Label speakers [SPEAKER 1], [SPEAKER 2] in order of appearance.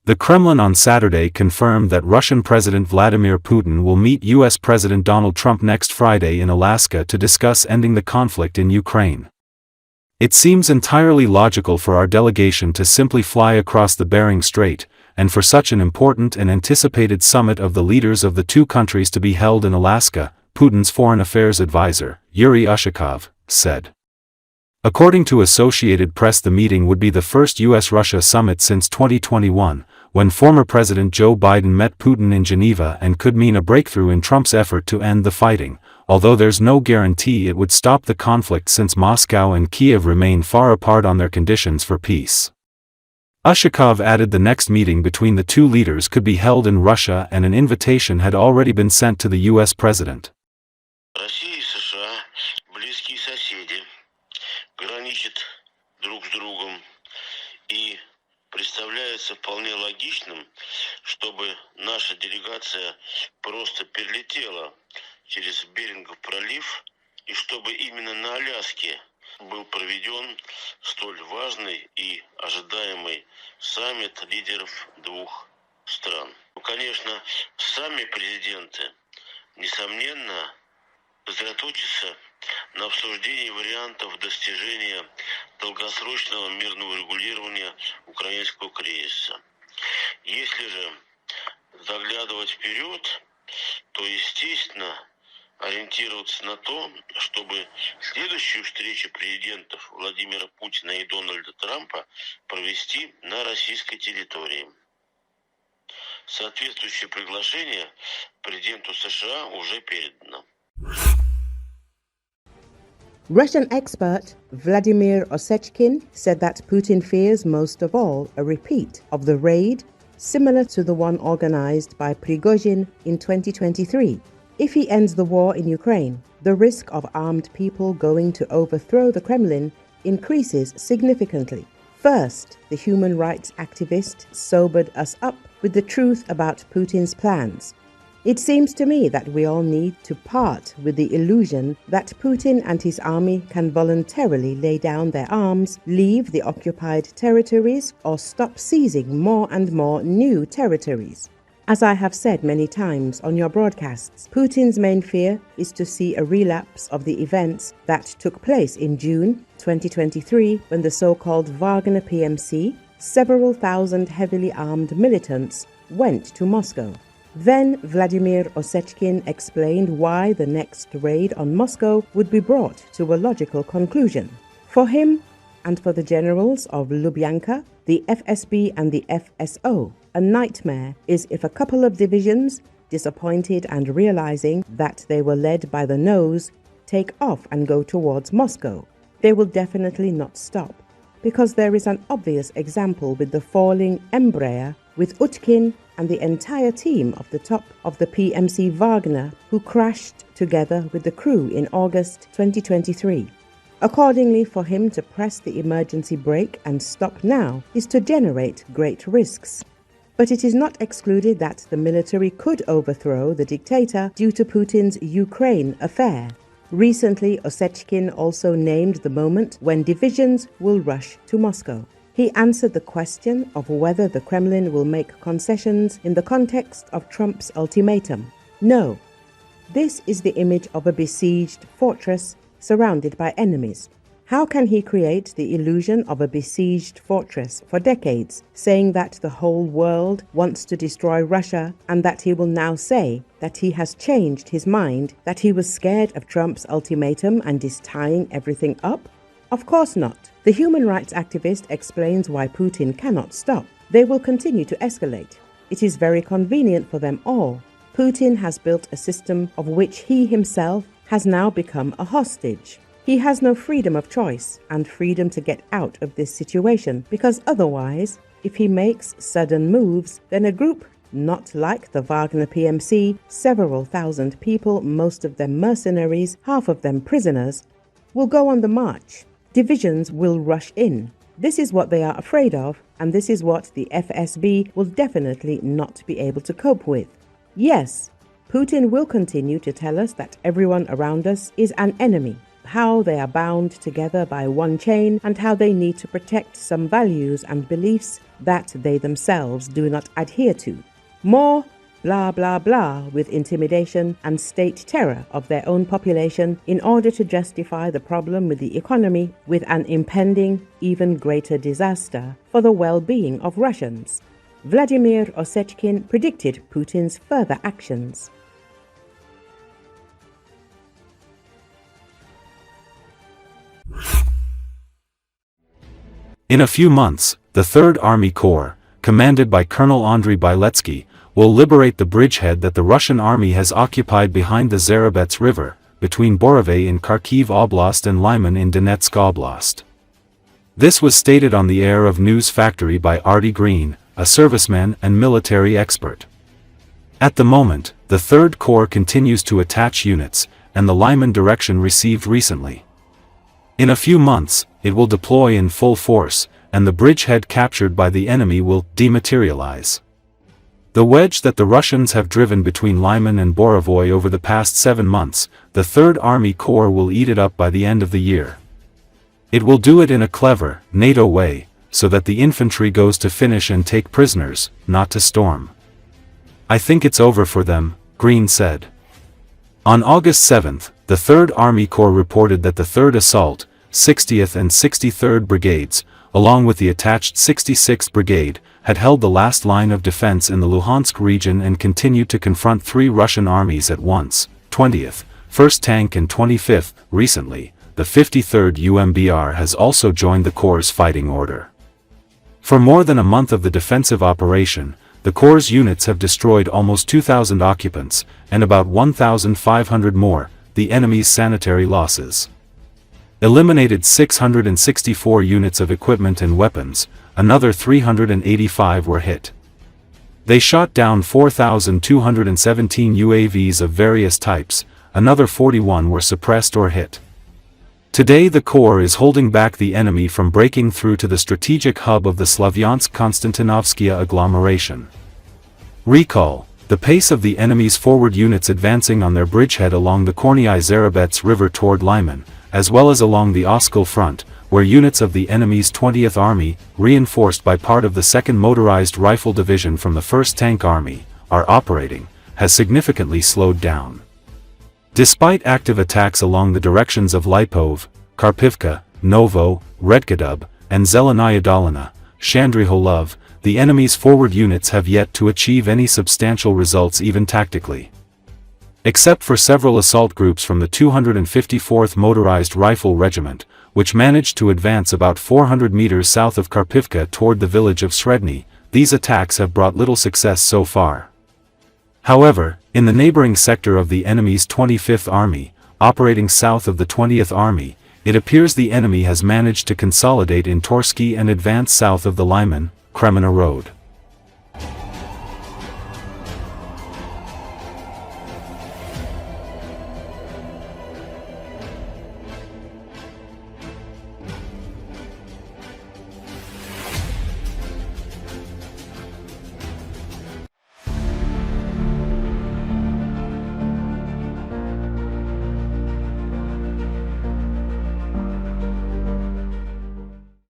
[SPEAKER 1] The Kremlin on Saturday confirmed that Russian President Vladimir Putin will meet U.S. President Donald Trump next Friday in Alaska to discuss ending the conflict in Ukraine. It seems entirely logical for our delegation to simply fly across the Bering Strait, and for such an important and anticipated summit of the leaders of the two countries to be held in Alaska, Putin's foreign affairs advisor, Yuri Ushakov, said. According to Associated Press, the meeting would be the first U.S. Russia summit since 2021, when former President Joe Biden met Putin in Geneva, and could mean a breakthrough in Trump's effort to end the fighting, although there's no guarantee it would stop the conflict since Moscow and Kiev remain far apart on their conditions for peace. Ushakov added the next meeting between the two leaders could be held in Russia, and an invitation had already been sent to the U.S. president.
[SPEAKER 2] Граничат друг с другом, и представляется вполне логичным, чтобы наша делегация просто перелетела через Берингов пролив, и чтобы именно на Аляске был проведен столь важный и ожидаемый саммит лидеров двух стран. Конечно, сами президенты, несомненно, сосредоточатся на обсуждении вариантов достижения долгосрочного мирного регулирования украинского кризиса. Если же заглядывать вперед, то, естественно, ориентироваться на то, чтобы следующую встречу президентов Владимира Путина и Дональда Трампа провести на российской территории. Соответствующее приглашение президенту США уже передано.
[SPEAKER 3] Russian expert Vladimir Ushakov said that Putin fears most of all a repeat of the raid similar to the one organized by Prigozhin in 2023. If he ends the war in Ukraine, the risk of armed people going to overthrow the Kremlin increases significantly. First, the human rights activist sobered us up with the truth about Putin's plans. It seems to me that we all need to part with the illusion that Putin and his army can voluntarily lay down their arms, leave the occupied territories, or stop seizing more and more new territories. As I have said many times on your broadcasts, Putin's main fear is to see a relapse of the events that took place in June 2023, when the so-called Wagner PMC, several thousand heavily armed militants, went to Moscow. Then Vladimir Ushakov explained why the next raid on Moscow would be brought to a logical conclusion. For him, and for the generals of Lubyanka, the FSB and the FSO, a nightmare is if a couple of divisions, disappointed and realizing that they were led by the nose, take off and go towards Moscow. They will definitely not stop, because there is an obvious example with the falling Embraer, with Utkin and the entire team of the top of the PMC Wagner, who crashed together with the crew in August 2023. Accordingly, for him to press the emergency brake and stop now is to generate great risks. But it is not excluded that the military could overthrow the dictator due to Putin's Ukraine affair. Recently, Ushakov also named the moment when divisions will rush to Moscow. He answered the question of whether the Kremlin will make concessions in the context of Trump's ultimatum. No. This is the image of a besieged fortress surrounded by enemies. How can he create the illusion of a besieged fortress for decades, saying that the whole world wants to destroy Russia, and that he will now say that he has changed his mind, that he was scared of Trump's ultimatum and is tying everything up? Of course not. The human rights activist explains why Putin cannot stop. They will continue to escalate. It is very convenient for them all. Putin has built a system of which he himself has now become a hostage. He has no freedom of choice and freedom to get out of this situation, because otherwise, if he makes sudden moves, then a group not like the Wagner PMC, several thousand people, most of them mercenaries, half of them prisoners, will go on the march. Divisions will rush in. This is what they are afraid of, and this is what the FSB will definitely not be able to cope with. Yes, Putin will continue to tell us that everyone around us is an enemy. how they are bound together by one chain, and how they need to protect some values and beliefs that they themselves do not adhere to. More blah blah blah with intimidation and state terror of their own population in order to justify the problem with the economy with an impending, even greater disaster for the well-being of Russians. Vladimir Ushakov predicted Putin's further actions.
[SPEAKER 1] In a few months, the 3rd Army Corps, commanded by Colonel Andriy Byletsky, will liberate the bridgehead that the Russian army has occupied behind the Zarabets River, between Borovay in Kharkiv Oblast and Lyman in Donetsk Oblast. This was stated on the Air of News Factory by Artie Green, a serviceman and military expert. At the moment, the 3rd Corps continues to attach units, and the Lyman direction received recently. In a few months, it will deploy in full force, and the bridgehead captured by the enemy will dematerialize. The wedge that the Russians have driven between Lyman and Borovoy over the past 7 months, the 3rd Army Corps will eat it up by the end of the year. It will do it in a clever, NATO way, so that the infantry goes to finish and take prisoners, not to storm. I think it's over for them, Green said. On August 7th, the 3rd Army Corps reported that the 3rd Assault, 60th and 63rd Brigades, along with the attached 66th Brigade, had held the last line of defense in the Luhansk region and continued to confront 3 Russian armies at once, 20th, 1st Tank and 25th. Recently, the 53rd UMBR has also joined the Corps' fighting order. For more than a month of the defensive operation, the Corps' units have destroyed almost 2,000 occupants, and about 1,500 more, the enemy's sanitary losses. Eliminated 664 units of equipment and weapons, another 385 were hit. They shot down 4,217 UAVs of various types, another 41 were suppressed or hit. Today the Corps is holding back the enemy from breaking through to the strategic hub of the Slavyansk-Konstantinovskaya agglomeration. Recall, the pace of the enemy's forward units advancing on their bridgehead along the Korniai-Zarabets River toward Lyman, as well as along the Oskil front, where units of the enemy's 20th Army, reinforced by part of the 2nd Motorized Rifle Division from the 1st Tank Army, are operating, has significantly slowed down. Despite active attacks along the directions of Lipov, Karpivka, Novo, Redkadub, and Zelenaya Dolina, Shandriholov, the enemy's forward units have yet to achieve any substantial results even tactically. Except for several assault groups from the 254th Motorized Rifle Regiment, which managed to advance about 400 meters south of Karpivka toward the village of Sredny, these attacks have brought little success so far. However, in the neighboring sector of the enemy's 25th Army, operating south of the 20th Army, it appears the enemy has managed to consolidate in Torsky and advance south of the Lyman, Kremlin road.